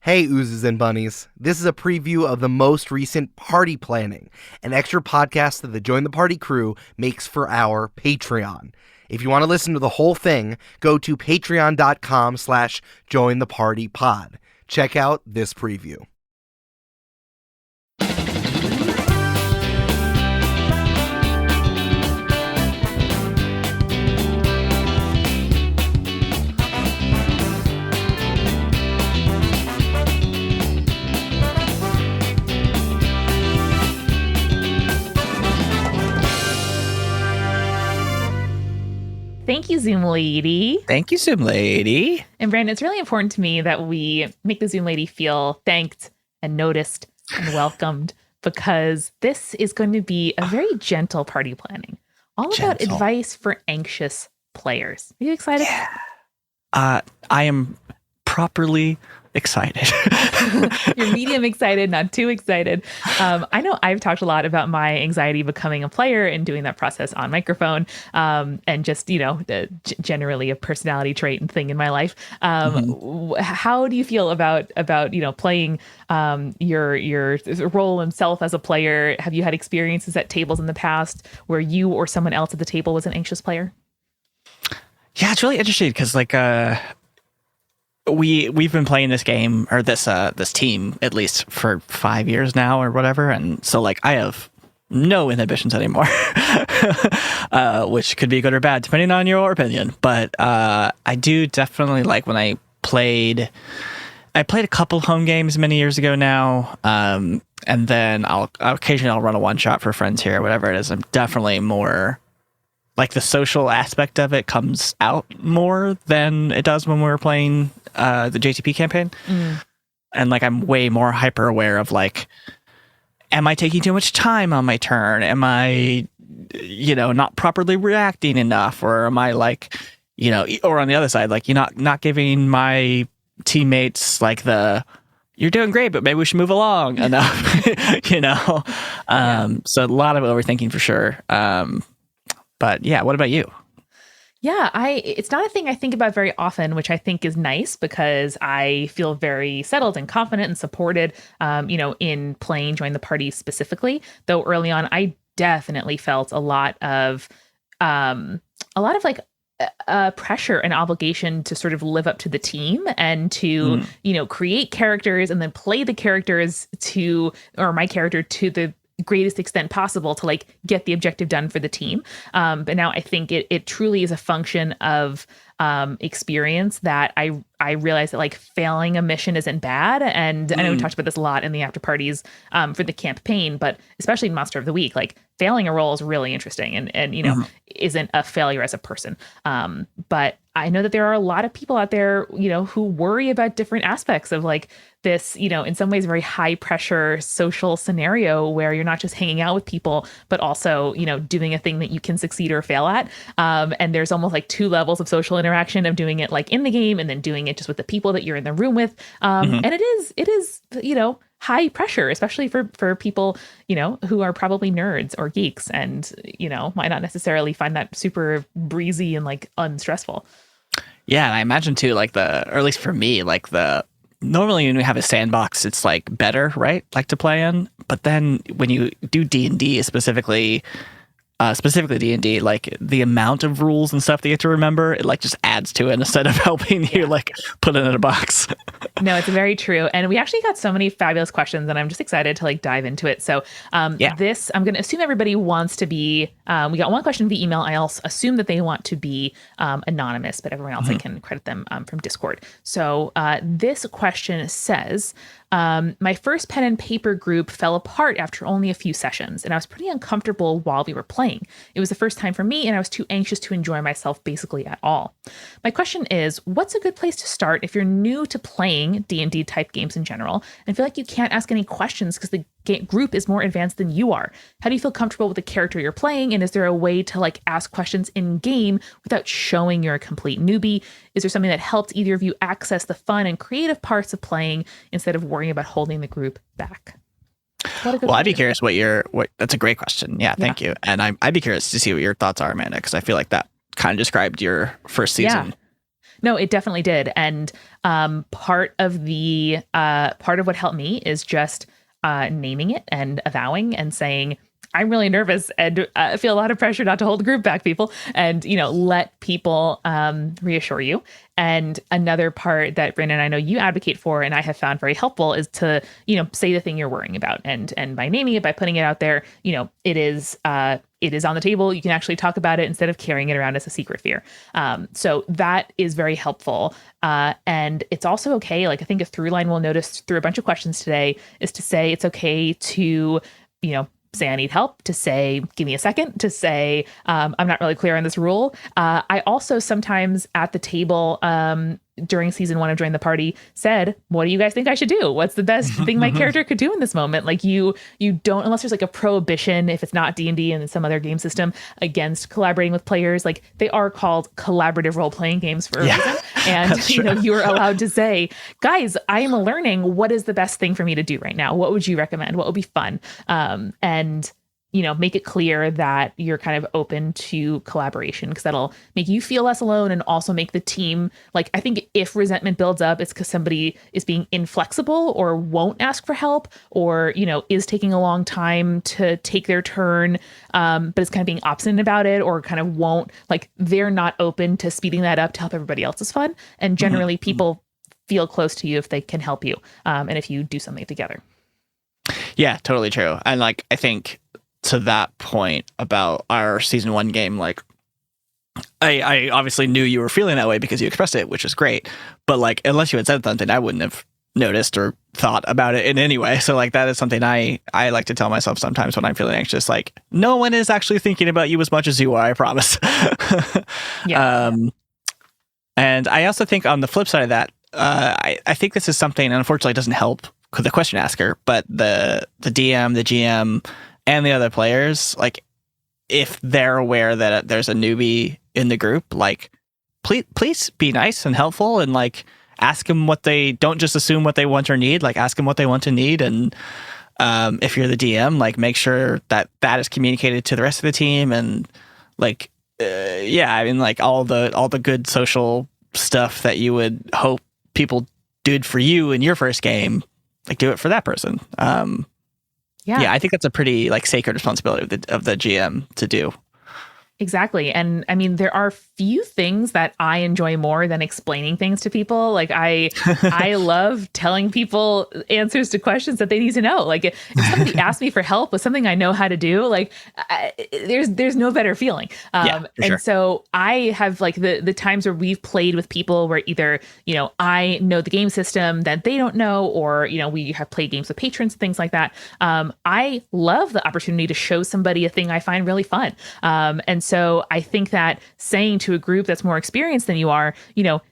Hey, oozes and bunnies. This is a preview of the most recent Party Planning, an extra podcast that the Join the Party crew makes for our Patreon. If you want to listen to the whole thing, go to patreon.com/jointhepartypod. Check out this preview. Thank you, Zoom Lady. Thank you, Zoom Lady. And Brandon, it's really important to me that we make the Zoom Lady feel thanked and noticed and welcomed, because this is going to be a very gentle party planning, all about advice for anxious players. Are you excited? Yeah. I am properly excited. You're medium excited, not too excited. I know I've talked a lot about my anxiety becoming a player and doing that process on microphone, and just, generally a personality trait and thing in my life. How do you feel about playing your role and self as a player? Have you had experiences at tables in the past where you or someone else at the table was an anxious player? Yeah, it's really interesting because we've been playing this game, or this team, at least for 5 years now or whatever, and so I have no inhibitions anymore, which could be good or bad depending on your opinion. But I do definitely like when I played a couple home games many years ago now, and then I'll occasionally run a one shot for friends here or whatever it is. I'm definitely more the social aspect of it comes out more than it does when we were playing the JTP campaign. And I'm way more hyper aware of am I taking too much time on my turn? Am I, not properly reacting enough? Or am I or on the other side, not giving my teammates you're doing great, but maybe we should move along enough, So a lot of overthinking for sure. But yeah, what about you? Yeah, it's not a thing I think about very often, which I think is nice because I feel very settled and confident and supported, in playing Join the Party specifically. Though early on, I definitely felt a lot of pressure and obligation to sort of live up to the team and to, create characters and then play the characters or my character to the greatest extent possible to get the objective done for the team. But now I think it truly is a function of experience that I realized that failing a mission isn't bad. And I know we talked about this a lot in the after parties for the campaign, but especially in Monster of the Week, failing a role is really interesting and isn't a failure as a person. But I know that there are a lot of people out there, who worry about different aspects of this, in some ways, very high pressure social scenario where you're not just hanging out with people, but also, doing a thing that you can succeed or fail at. And there's almost two levels of social interaction of doing it in the game and then doing it just with the people that you're in the room with. And it is, high pressure, especially for people, who are probably nerds or geeks and, might not necessarily find that super breezy and unstressful. Yeah, and I imagine too, or at least for me, normally when we have a sandbox, it's better, right? To play in. But then when you do D&D specifically D&D, the amount of rules and stuff that you have to remember, it just adds to it instead of helping you put it in a box. No, it's very true. And we actually got so many fabulous questions and I'm just excited to dive into it. So this, I'm going to assume everybody wants to be, we got one question via email. I also assume that they want to be anonymous, but everyone else I can credit them from Discord. So this question says, my first pen and paper group fell apart after only a few sessions, and I was pretty uncomfortable while we were playing. It was the first time for me, and I was too anxious to enjoy myself basically at all. My question is, what's a good place to start if you're new to playing D&D type games in general and feel like you can't ask any questions because the group is more advanced than you are? How do you feel comfortable with the character you're playing, and is there a way to ask questions in game without showing you're a complete newbie? Is there something that helped either of you access the fun and creative parts of playing instead of worrying about holding the group back? Well, I'd be curious that's a great question. Yeah, thank you. And I'd be curious to see what your thoughts are, Amanda, because I feel like that kind of described your first season. No, it definitely did. And part of what helped me is just naming it and avowing and saying, I'm really nervous and feel a lot of pressure not to hold the group back, people, and, let people reassure you. And another part that Brandon, I know you advocate for, and I have found very helpful, is to, say the thing you're worrying about. And by naming it, by putting it out there, it is on the table. You can actually talk about it instead of carrying it around as a secret fear. So that is very helpful. And it's also okay. Like, I think a through line we'll notice through a bunch of questions today is to say it's okay to, say I need help, to say give me a second, to say I'm not really clear on this rule. I also sometimes at the table during season 1 of Join the Party said, what do you guys think I should do? What's the best thing my character could do in this moment? Like, you don't, unless there's like a prohibition, if it's not D&D and some other game system, against collaborating with players. Like, they are called collaborative role-playing games for a reason. And you are allowed to say, guys, I am learning, what is the best thing for me to do right now? What would you recommend? What would be fun? And make it clear that you're kind of open to collaboration, because that'll make you feel less alone and also make the team, like, I think if resentment builds up, it's because somebody is being inflexible or won't ask for help, or, is taking a long time to take their turn, but is kind of being obstinate about it, or kind of won't, like, they're not open to speeding that up to help everybody else's fun. And generally people feel close to you if they can help you, and if you do something together. Yeah, totally true. And like, I think to that point about our season 1 game, like, I obviously knew you were feeling that way because you expressed it, which is great. But like, unless you had said something, I wouldn't have noticed or thought about it in any way. So like, that is something I like to tell myself sometimes when I'm feeling anxious, like, no one is actually thinking about you as much as you are, I promise. Yeah. And I also think on the flip side of that, I think this is something, and unfortunately it doesn't help the question asker, but the DM, the GM, and the other players, like, if they're aware that there's a newbie in the group, like, please be nice and helpful, and like, ask them don't just assume what they want or need, like, ask them what they want to need. And if you're the DM, like, make sure that is communicated to the rest of the team. And like, I mean, like, all the good social stuff that you would hope people did for you in your first game, like, do it for that person. Yeah, I think that's a pretty like sacred responsibility of the GM to do. Exactly. And I mean, there are few things that I enjoy more than explaining things to people. Like, I love telling people answers to questions that they need to know. Like, if somebody asks me for help with something I know how to do, like, there's no better feeling. For sure. And so I have like the times where we've played with people where either, I know the game system that they don't know, or, we have played games with patrons, things like that. I love the opportunity to show somebody a thing I find really fun. And so I think that saying to a group that's more experienced than you are,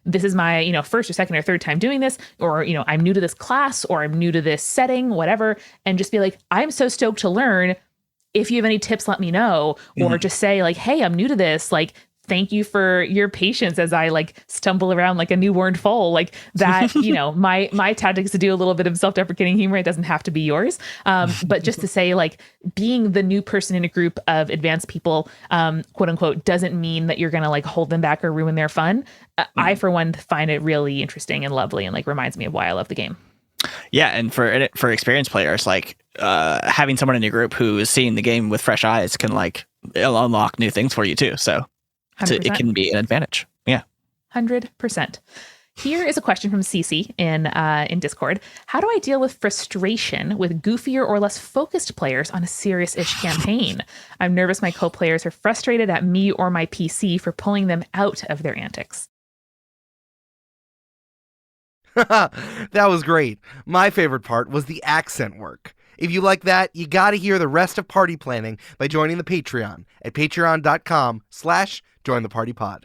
this is my, first or second or third time doing this, or, I'm new to this class, or I'm new to this setting, whatever, and just be like, I'm so stoked to learn. If you have any tips, let me know, or just say like, hey, I'm new to this. Like, thank you for your patience as I like stumble around like a newborn foal, like that. My tactic is to do a little bit of self-deprecating humor. It doesn't have to be yours. But just to say, like, being the new person in a group of advanced people, quote unquote, doesn't mean that you're going to like hold them back or ruin their fun. I, for one, find it really interesting and lovely, and like reminds me of why I love the game. Yeah. And for experienced players, like, having someone in your group who is seeing the game with fresh eyes can like unlock new things for you too. So it can be an advantage. Yeah. 100%. Here is a question from Cece in Discord. How do I deal with frustration with goofier or less focused players on a serious-ish campaign? I'm nervous my co-players are frustrated at me or my PC for pulling them out of their antics. That was great. My favorite part was the accent work. If you like that, you gotta hear the rest of Party Planning by joining the Patreon at patreon.com/jointhepartypod.